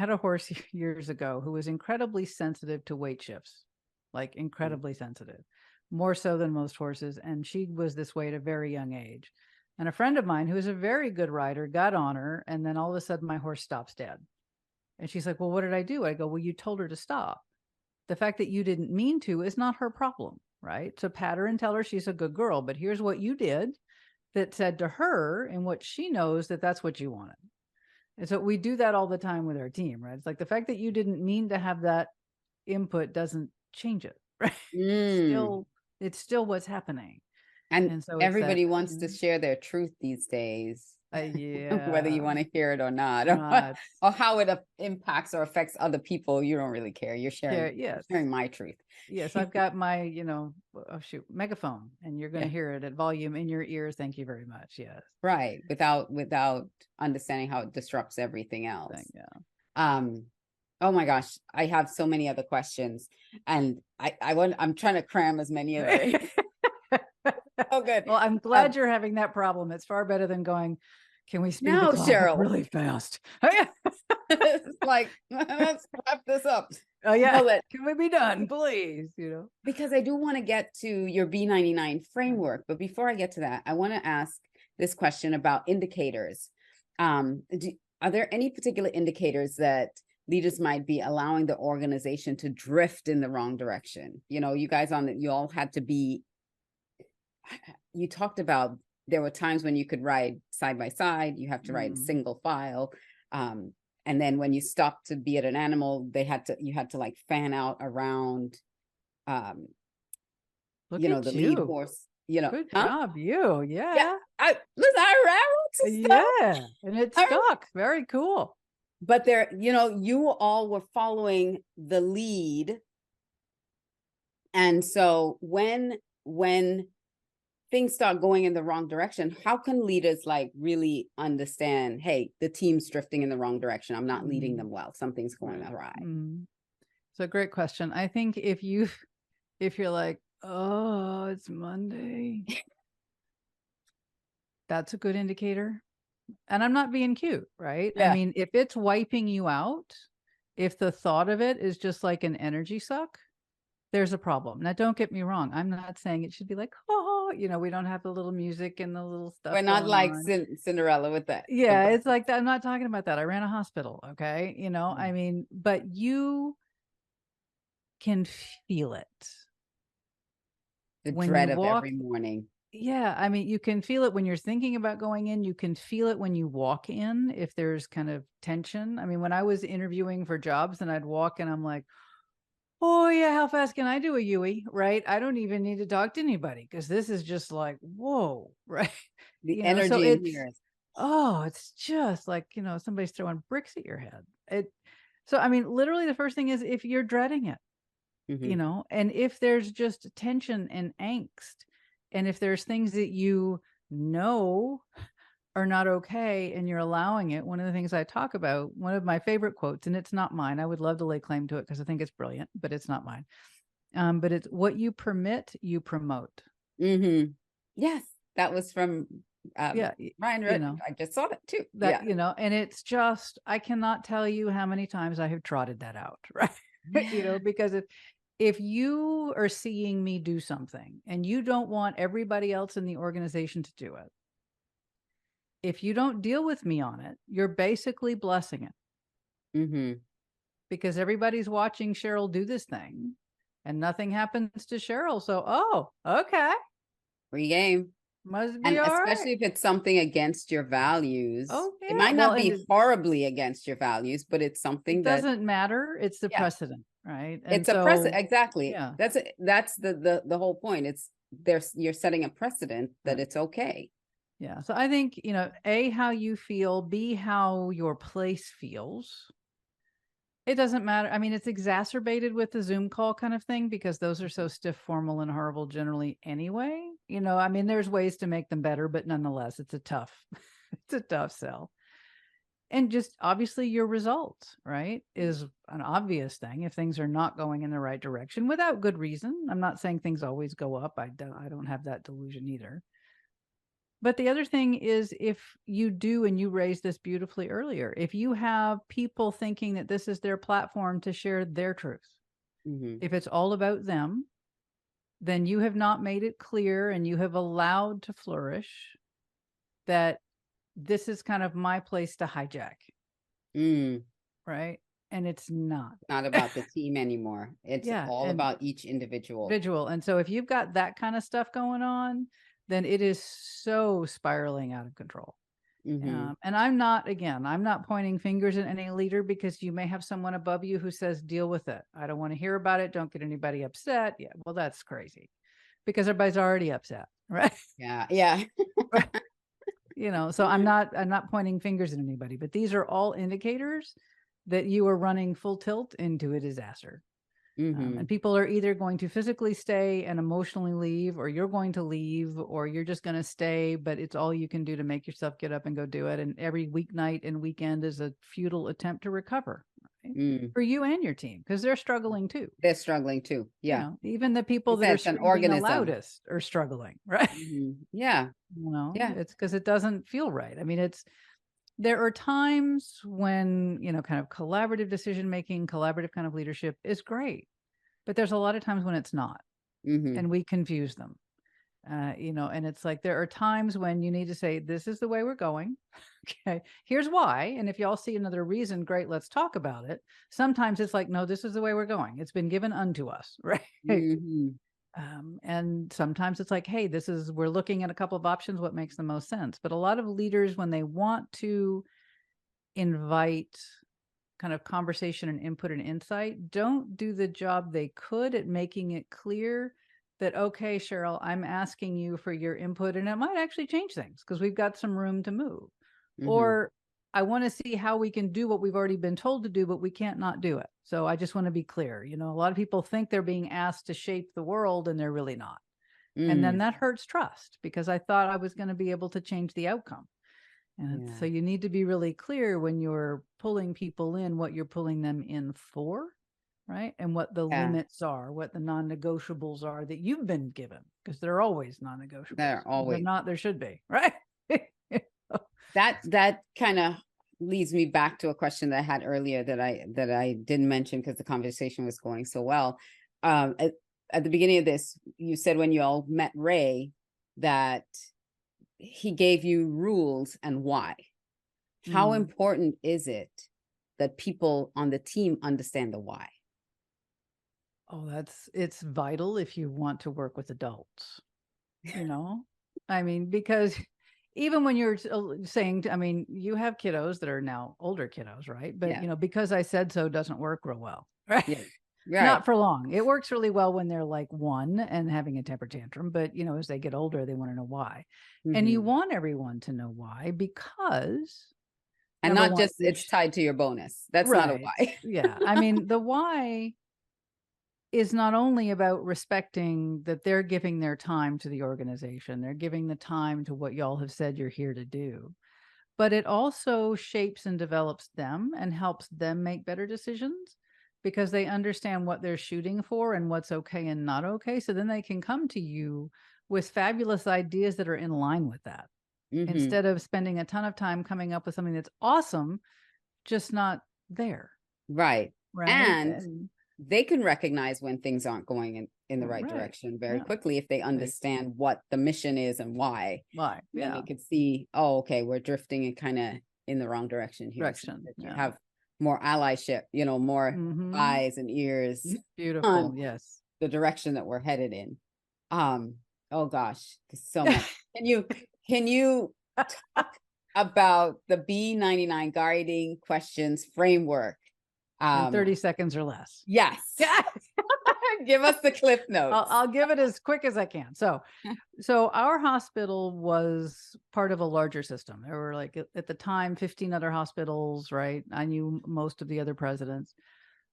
a horse years ago who was incredibly sensitive to weight shifts, like incredibly sensitive, more so than most horses. And she was this way at a very young age. And a friend of mine who is a very good rider got on her, and then all of a sudden my horse stops dead. And she's like, well, what did I do? I go, well, you told her to stop. The fact that you didn't mean to is not her problem, right? So pat her and tell her she's a good girl, but here's what you did that said to her and what she knows that that's what you wanted. And so we do that all the time with our team, right? It's like the fact that you didn't mean to have that input doesn't change it, right? It's still what's happening. And so everybody wants to share their truth these days. Whether you want to hear it or not, or how it impacts or affects other people, you don't really care. You're sharing, sharing my truth. Yes, I've got my, megaphone, and you're going to hear it at volume in your ears. Thank you very much. Yes. Right. Without understanding how it disrupts everything else. Oh my gosh, I have so many other questions, and I'm trying to cram as many of them. Oh, good. Well, I'm glad you're having that problem. It's far better than going, can we speed the clock Cheryl, really fast? It's like, let's wrap this up. Oh yeah. Can we be done, please? Because I do want to get to your B99 framework. But before I get to that, I want to ask this question about indicators. Are there any particular indicators that leaders might be allowing the organization to drift in the wrong direction? You guys you all had to be, you talked about there were times when you could ride side by side, you have to ride single file. And then when you stopped to be at an animal, you had to like fan out around, the lead horse, Good job, you. Yeah. I wrote some stuff. Yeah. And it stuck. Very cool. But you all were following the lead. And so when things start going in the wrong direction, how can leaders like really understand, hey, the team's drifting in the wrong direction. I'm not leading them well. Something's going awry. So great question. I think if you're like, oh, it's Monday, that's a good indicator. And I'm not being cute, right? I mean, if it's wiping you out, if the thought of it is just like an energy suck, there's a problem. Now, don't get me wrong. I'm not saying it should be like, we don't have the little music and the little stuff. We're not like Cinderella with that. Yeah, it's like that. I'm not talking about that. I ran a hospital. Okay. I mean, but you can feel it. The dread of every morning. Yeah. I mean, you can feel it when you're thinking about going in. You can feel it when you walk in, if there's kind of tension. I mean, when I was interviewing for jobs and I'd walk in, I'm like, oh yeah, how fast can I do a Yui? Right? I don't even need to talk to anybody because this is just like, whoa, right? The energy in here. It's just like, somebody's throwing bricks at your head. So, I mean, literally the first thing is if you're dreading it, and if there's just tension and angst, and if there's things that are not okay and you're allowing it. One of the things I talk about, one of my favorite quotes, and it's not mine. I would love to lay claim to it because I think it's brilliant, but it's not mine. But it's what you permit, you promote. Yes. That was from Ryan. I just saw that too. And it's just, I cannot tell you how many times I have trotted that out, right? Because if you are seeing me do something and you don't want everybody else in the organization to do it, if you don't deal with me on it, you're basically blessing it. Mm-hmm. Because everybody's watching Cheryl do this thing and nothing happens to Cheryl. So, oh, okay. Free game. Must be And all especially right. if it's something against your values, Oh, it yeah. might Well, not and be horribly against your values, but it's something it that, doesn't matter. It's the yeah, precedent, right? And it's a precedent. so, Exactly. yeah, That's the whole point. It's there's you're setting a precedent that right. it's okay. Yeah. So I think, A, how you feel, B, how your place feels. It doesn't matter. I mean, it's exacerbated with the Zoom call kind of thing because those are so stiff, formal, and horrible generally anyway. I mean, there's ways to make them better, but nonetheless, it's a tough sell. And just obviously your results, right, is an obvious thing. If things are not going in the right direction without good reason, I'm not saying things always go up. I don't have that delusion either. But the other thing is, if you do, and you raised this beautifully earlier, if you have people thinking that this is their platform to share their truth, Mm-hmm. if it's all about them, then you have not made it clear and you have allowed to flourish that this is kind of my place to hijack. Right. And it's not. Not about the team anymore. It's all about each individual. And so if you've got that kind of stuff going on, then it is so spiraling out of control. Mm-hmm. And I'm not pointing fingers at any leader, because you may have someone above you who says, deal with it. I don't want to hear about it. Don't get anybody upset. Yeah. Well, that's crazy because everybody's already upset. Right. Yeah. Yeah. So I'm not pointing fingers at anybody, but these are all indicators that you are running full tilt into a disaster. Mm-hmm. And people are either going to physically stay and emotionally leave, or you're going to leave, or you're just going to stay, but it's all you can do to make yourself get up and go do it. And every weeknight and weekend is a futile attempt to recover, right? For you and your team, because they're struggling too. They're struggling too. Yeah. Even the people that are screaming the loudest are struggling, right? Mm-hmm. Yeah. Yeah. It's because it doesn't feel right. I mean, there are times when, kind of collaborative decision-making, collaborative kind of leadership is great, but there's a lot of times when it's not. Mm-hmm. And we confuse them, and it's like, there are times when you need to say, this is the way we're going. Okay, here's why. And if y'all see another reason, great, let's talk about it. Sometimes it's like, no, this is the way we're going. It's been given unto us, right? Mm-hmm. And sometimes it's like, hey, we're looking at a couple of options, what makes the most sense. But a lot of leaders, when they want to invite kind of conversation and input and insight, don't do the job they could at making it clear that, okay, Cheryl, I'm asking you for your input, and it might actually change things because we've got some room to move. Mm-hmm. Or I want to see how we can do what we've already been told to do, but we can't not do it. So I just want to be clear. A lot of people think they're being asked to shape the world, and they're really not. And then that hurts trust, because I thought I was going to be able to change the outcome. And so you need to be really clear when you're pulling people in, what you're pulling them in for, right? And what the limits are, what the non-negotiables are that you've been given, because they're always non-negotiables. They're always. They're not, there should be, right? That kind of leads me back to a question that I had earlier that I didn't mention because the conversation was going so well. At the beginning of this, you said when you all met Ray that he gave you rules and why. How important is it that people on the team understand the why? Oh, it's vital if you want to work with adults, I mean, because even when you're saying, I mean, you have kiddos that are now older kiddos, right? But, because I said so doesn't work real well, right? Yeah. Right. Not for long. It works really well when they're like 1 and having a temper tantrum, but as they get older, they want to know why. Mm-hmm. And you want everyone to know why, because and not just it's tied to your bonus. That's right. Not a why. Yeah. I mean, the why is not only about respecting that they're giving their time to the organization, they're giving the time to what y'all have said you're here to do, but it also shapes and develops them and helps them make better decisions, because they understand what they're shooting for and what's okay and not okay. So then they can come to you with fabulous ideas that are in line with that, instead of spending a ton of time coming up with something that's awesome, just not there. Right. And they can recognize when things aren't going in the right direction very quickly if they understand what the mission is and why. Why? Then they could see, oh, okay, we're drifting and kind of in the wrong direction here. So that you have more allyship, more eyes and ears. Beautiful. Yes. The direction that we're headed in. Oh gosh, there's so much. Can you talk about the B99 Guiding Questions Framework? In 30 seconds or less. Yes. Give us the cliff notes. I'll give it as quick as I can. So our hospital was part of a larger system. There were like at the time 15 other hospitals, right? I knew most of the other presidents.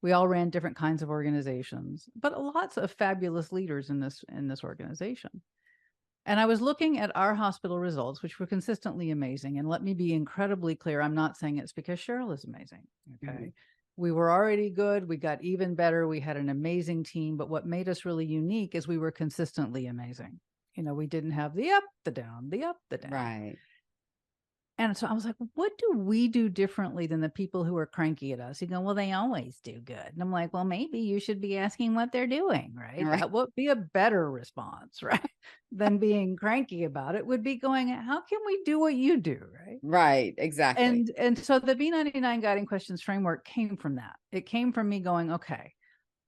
We all ran different kinds of organizations, but lots of fabulous leaders in this organization. And I was looking at our hospital results, which were consistently amazing. And let me be incredibly clear. I'm not saying it's because Cheryl is amazing. Okay. We were already good. We got even better. We had an amazing team. But what made us really unique is we were consistently amazing. We didn't have the up, the down, the up, the down. Right. And so I was like, what do we do differently than the people who are cranky at us? You go, well, they always do good. And I'm like, well, maybe you should be asking what they're doing, right? That would be a better response, right? Than being cranky about it would be going, how can we do what you do, right? Right, exactly. And so the B99 Guiding Questions Framework came from that. It came from me going, okay,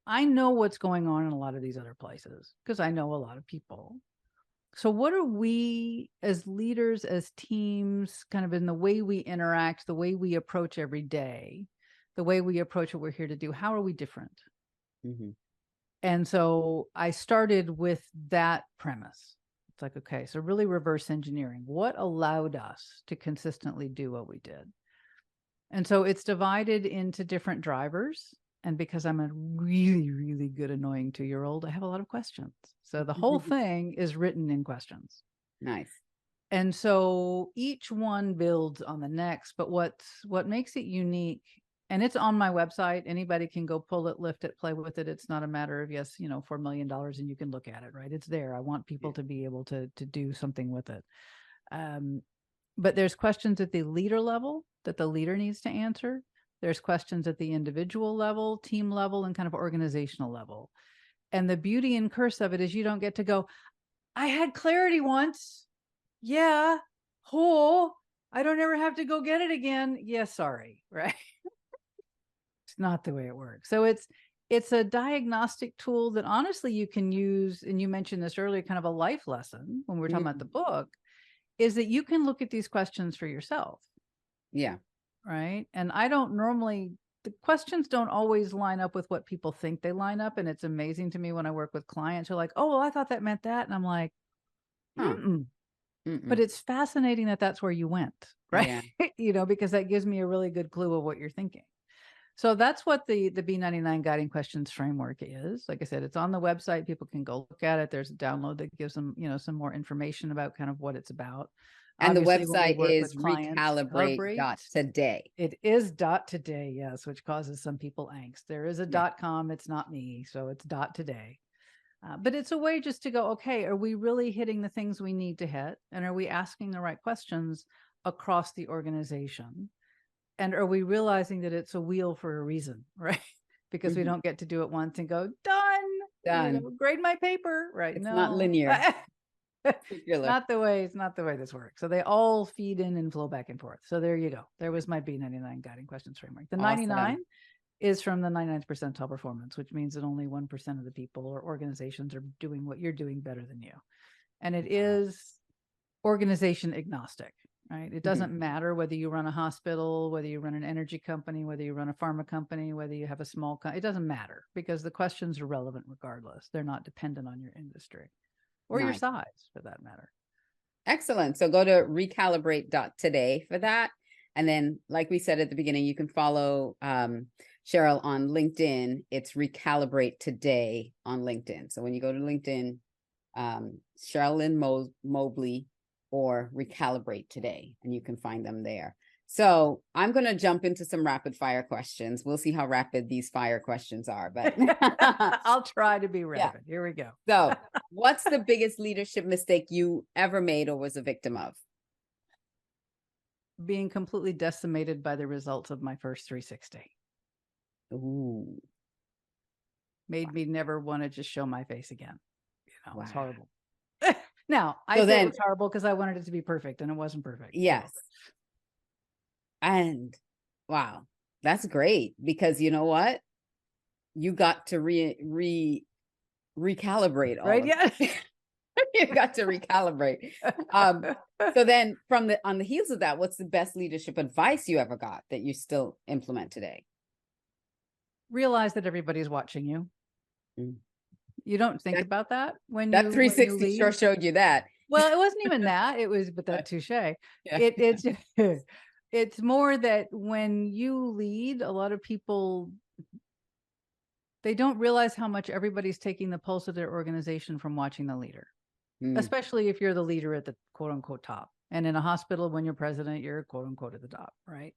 I know what's going on in a lot of these other places because I know a lot of people. So what are we as leaders, as teams, kind of in the way we interact, the way we approach every day, the way we approach what we're here to do? How are we different? And so I started with that premise. It's like, okay, so really reverse engineering. What allowed us to consistently do what we did? And so it's divided into different drivers. And because I'm a really, really good, annoying 2-year-old, I have a lot of questions. So the whole thing is written in questions. Nice. And so each one builds on the next, but what makes it unique, and it's on my website, anybody can go pull it, lift it, play with it. It's not a matter of, yes, $4 million and you can look at it, right? It's there. I want people to be able to do something with it. But there's questions at the leader level that the leader needs to answer. There's questions at the individual level, team level, and kind of organizational level. And the beauty and curse of it is you don't get to go, I had clarity once. Yeah. Oh, I don't ever have to go get it again. Yeah, sorry. Right. It's not the way it works. So it's a diagnostic tool that honestly you can use. And you mentioned this earlier, kind of a life lesson when we're talking about the book, is that you can look at these questions for yourself. Yeah. Right. And I don't normally, the questions don't always line up with what people think they line up. And it's amazing to me when I work with clients who are like, oh, well, I thought that meant that. And I'm like, but it's fascinating that that's where you went. Right. Yeah. Because that gives me a really good clue of what you're thinking. So that's what the B99 Guiding Questions Framework is. Like I said, it's on the website. People can go look at it. There's a download that gives them, some more information about kind of what it's about. And obviously, the website is recalibrate.today. reCalibrate.today. It is .today, yes, which causes some people angst. There is a .com. It's not me, so it's .today. But it's a way just to go, okay, are we really hitting the things we need to hit? And are we asking the right questions across the organization? And are we realizing that it's a wheel for a reason, right? Because we don't get to do it once and go, done. Grade my paper, right? It's not linear. It's not the way this works. So they all feed in and flow back and forth. So there you go. There was my B99 Guiding Questions Framework. The 99 is from the 99th percentile performance, which means that only 1% of the people or organizations are doing what you're doing better than you. And it is organization agnostic, right? It doesn't matter whether you run a hospital, whether you run an energy company, whether you run a pharma company, whether you have a small company. It doesn't matter because the questions are relevant regardless. They're not dependent on your industry. Or your size, for that matter. Excellent. So go to reCalibrate.today for that. And then, like we said at the beginning, you can follow Cheryl on LinkedIn. It's reCalibrate Today on LinkedIn. So when you go to LinkedIn, Cheryl Lynn Mobley or reCalibrate Today, and you can find them there. So I'm going to jump into some rapid fire questions. We'll see how rapid these fire questions are, but I'll try to be rapid. Here we go. So what's the biggest leadership mistake you ever made or was a victim of? Being completely decimated by the results of my first 360. Ooh. made me never want to just show my face again. Wow. It's horrible. Now, I say it was horrible because I wanted it to be perfect, and it wasn't perfect. Yes. So. And wow, that's great, because you know what? You got to recalibrate all right? Yeah. You got to recalibrate. So then on the heels of that, what's the best leadership advice you ever got that you still implement today? Realize that everybody's watching you. Mm. You don't think about that when that you 360 when you sure showed you that. Well, it wasn't even that. It was, but that touche. Yeah. It's more that when you lead, a lot of people, they don't realize how much everybody's taking the pulse of their organization from watching the leader, especially if you're the leader at the quote unquote top. And in a hospital, when you're president, you're quote unquote at the top, right?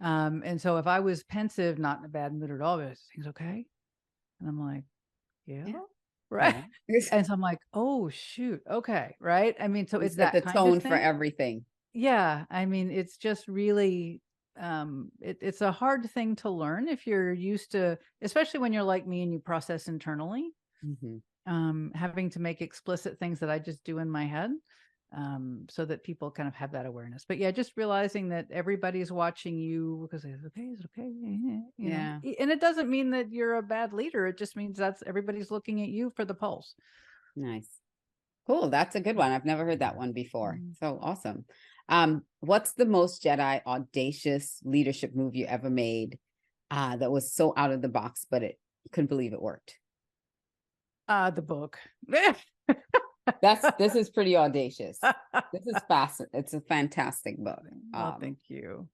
And so if I was pensive, not in a bad mood at all, but things okay? And I'm like, yeah. Right. Yeah. And so I'm like, oh shoot. Okay. Right. I mean, so it's that the kind tone of thing for everything. Yeah. I mean, it's just really, it's a hard thing to learn if you're used to, especially when you're like me and you process internally, having to make explicit things that I just do in my head. So that people kind of have that awareness. But yeah, just realizing that everybody's watching you because it's okay, is it okay? You know? And it doesn't mean that you're a bad leader. It just means that's everybody's looking at you for the pulse. Nice. Cool. That's a good one. I've never heard that one before. So awesome. What's the most Jedi audacious leadership move you ever made that was so out of the box, but you couldn't believe it worked? The book. This is pretty audacious. This is fascinating. It's a fantastic book. Oh, thank you.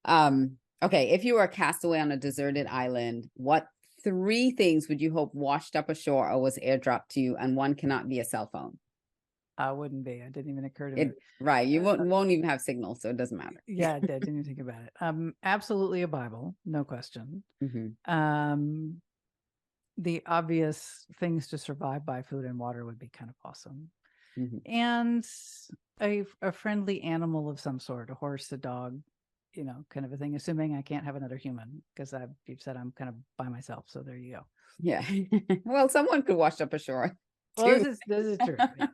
Okay, if you were a castaway on a deserted island, what 3 things would you hope washed up ashore or was airdropped to you, and one cannot be a cell phone? Wouldn't be. It didn't even occur to me. Right, you won't even have signal, so it doesn't matter. Yeah, I didn't even think about it. Absolutely a Bible, no question. The obvious things to survive by food and water would be kind of awesome. And a friendly animal of some sort, a horse, a dog, kind of a thing, assuming I can't have another human, because you've said I'm kind of by myself. So there you go. Yeah. Well, someone could wash up ashore. Well, this is true. Yeah.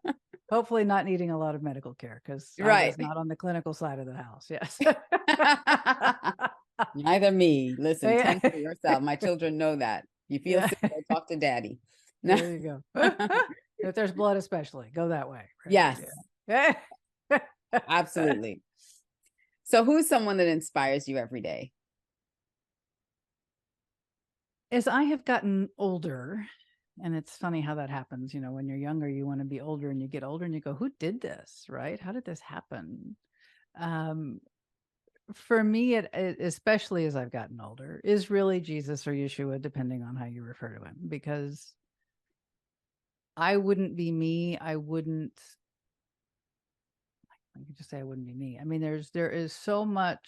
Hopefully not needing a lot of medical care, because I was not on the clinical side of the house. Yes. Neither me. Listen, tend to yourself. My children know that. You feel sick, go talk to daddy. There you go. If there's blood, especially, go that way. Right? Yes. Yeah. Absolutely. So who's someone that inspires you every day? As I have gotten older, and it's funny how that happens, when you're younger, you want to be older, and you get older and you go, who did this? Right? How did this happen? For me, it especially as I've gotten older, is really Jesus or Yeshua, depending on how you refer to him, because I wouldn't be me. I could just say I wouldn't be me. I mean, there is so much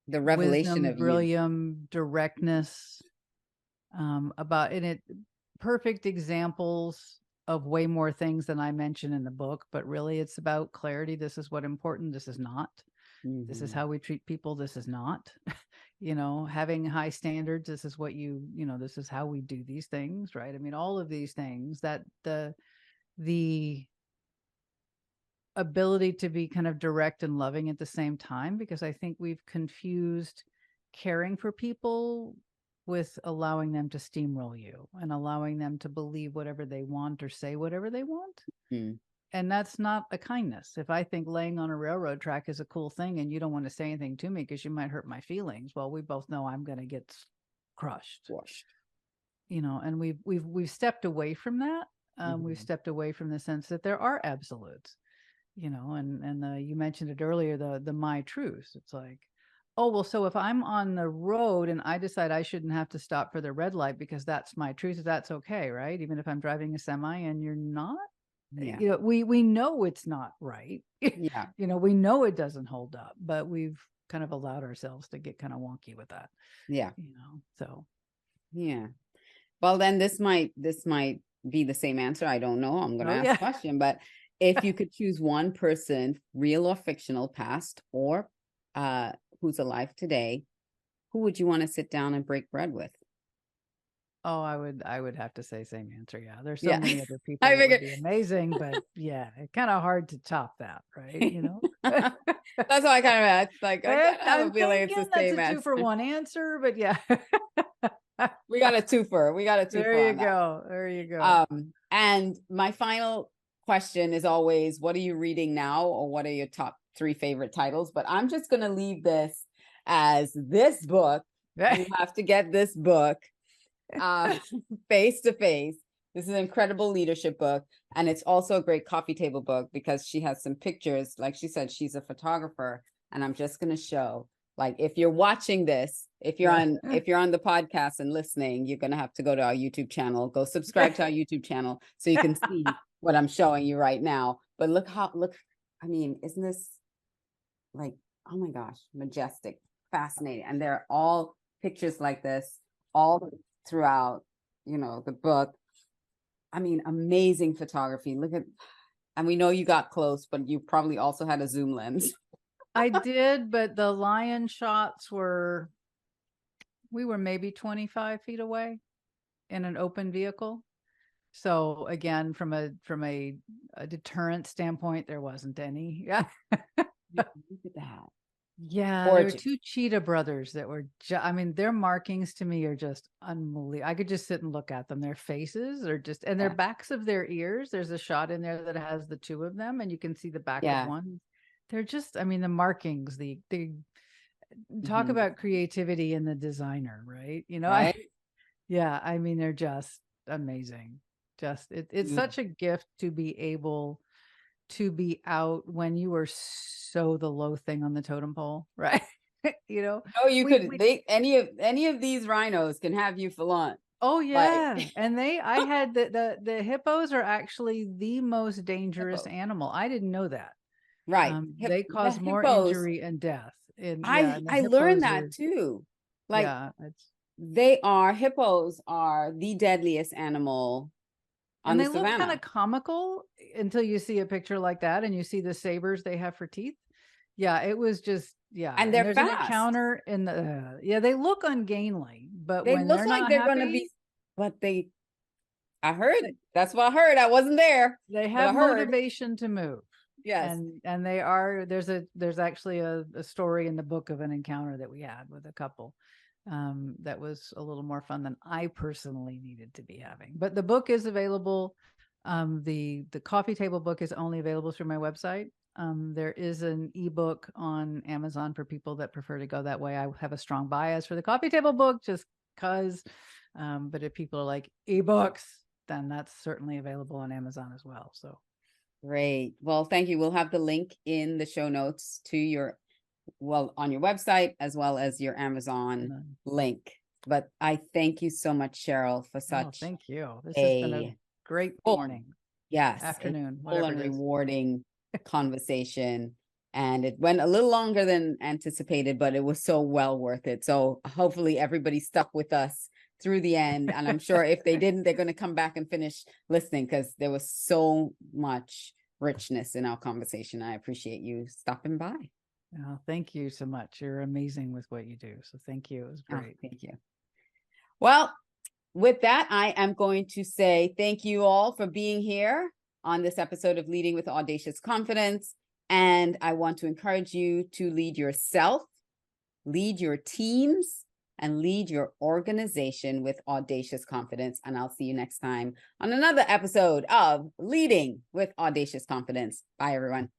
the revelation wisdom, of brilliance, directness about in it, perfect examples of way more things than I mention in the book, but really it's about clarity. This is what important. This is not. This is how we treat people. This is not, having high standards. This is what this is how we do these things. Right. I mean, all of these things, that the ability to be kind of direct and loving at the same time, because I think we've confused caring for people with allowing them to steamroll you and allowing them to believe whatever they want or say whatever they want. And that's not a kindness. If I think laying on a railroad track is a cool thing and you don't want to say anything to me because you might hurt my feelings, well, we both know I'm going to get crushed. And we've stepped away from that. We've stepped away from the sense that there are absolutes, and you mentioned it earlier, the my truths. It's like, oh, well, so if I'm on the road and I decide I shouldn't have to stop for the red light because that's my truth, that's okay, right? Even if I'm driving a semi and you're not. Yeah. We know it's not right. Yeah. We know it doesn't hold up, but we've kind of allowed ourselves to get kind of wonky with that. Yeah. So. Yeah. Well, then this might be the same answer. I don't know. I'm going to ask a question, but if you could choose one person, real or fictional, past or who's alive today, who would you want to sit down and break bread with? Oh, I would have to say same answer. Yeah. There's so Yeah. many other people I that would figured. be amazing, but yeah, it's kind of hard to top that, right? You know? That's why I kind of asked. Like, I kind of have I'm a feeling it's thinking the that's same a 2 for answer. 1 answer, but yeah. We got a twofer. We got a There twofer you on that. go. There you go. And my final question is always, what are you reading now, or what are your top 3 favorite titles? But I'm just going to leave this as this book. You have to get this book face to face. This is an incredible leadership book. And it's also a great coffee table book because she has some pictures. Like she said, she's a photographer. And I'm just going to show, like, if you're watching this, if you're on the podcast and listening, you're going to have to go to our YouTube channel, go subscribe to our YouTube channel so you can see what I'm showing you right now. But look, I mean, isn't this like, oh my gosh, majestic, fascinating. And they're all pictures like this all throughout, the book. I mean, amazing photography. Look at, and we know you got close, but you probably also had a zoom lens. I did, but the lion shots we were maybe 25 feet away in an open vehicle. So again, from a deterrent standpoint, there wasn't any. Yeah. Look at that. Yeah, Gorgeous. there were 2 cheetah brothers that were, I mean, their markings to me are just unbelievable. I could just sit and look at them. Their faces are just, and their backs of their ears. There's a shot in there that has the 2 of them, and you can see the back of one. They're just, I mean, the markings, the talk about creativity in the designer, right? Right? Yeah, I mean, they're just amazing. Just, it's such a gift to be able to be out when you were so the low thing on the totem pole, right? Oh, you could, any of these rhinos can have you for lunch. Oh yeah. Like, and I had the hippos are actually the most dangerous animal. I didn't know that. Right. They cause more injury and death. And I learned that too. Like, hippos are the deadliest animal on the savannah. And they look kind of comical until you see a picture like that and you see the sabers they have for teeth. Yeah, it was just, and they're there's fast. An encounter in the they look ungainly, but they when look they're like not they're happy, going to be, but I heard, that's what I heard. I wasn't there. They have motivation to move. Yes. And there's actually a story in the book of an encounter that we had with a couple that was a little more fun than I personally needed to be having. But the book is available. The coffee table book is only available through my website. There is an ebook on Amazon for people that prefer to go that way. I have a strong bias for the coffee table book just because, but if people are like ebooks, then that's certainly available on Amazon as well. So great. Well, thank you. We'll have the link in the show notes to on your website, as well as your Amazon link. But I thank you so much, Cheryl, for such thank you. This has been a great morning. Yes. Afternoon. Full and rewarding conversation. And it went a little longer than anticipated, but it was so well worth it. So hopefully everybody stuck with us through the end. And I'm sure if they didn't, they're going to come back and finish listening because there was so much richness in our conversation. I appreciate you stopping by. Oh, thank you so much. You're amazing with what you do. So thank you. It was great. Thank you. Well, with that, I am going to say thank you all for being here on this episode of Leading with Audacious Confidence. And I want to encourage you to lead yourself, lead your teams, and lead your organization with audacious confidence. And I'll see you next time on another episode of Leading with Audacious Confidence. Bye, everyone.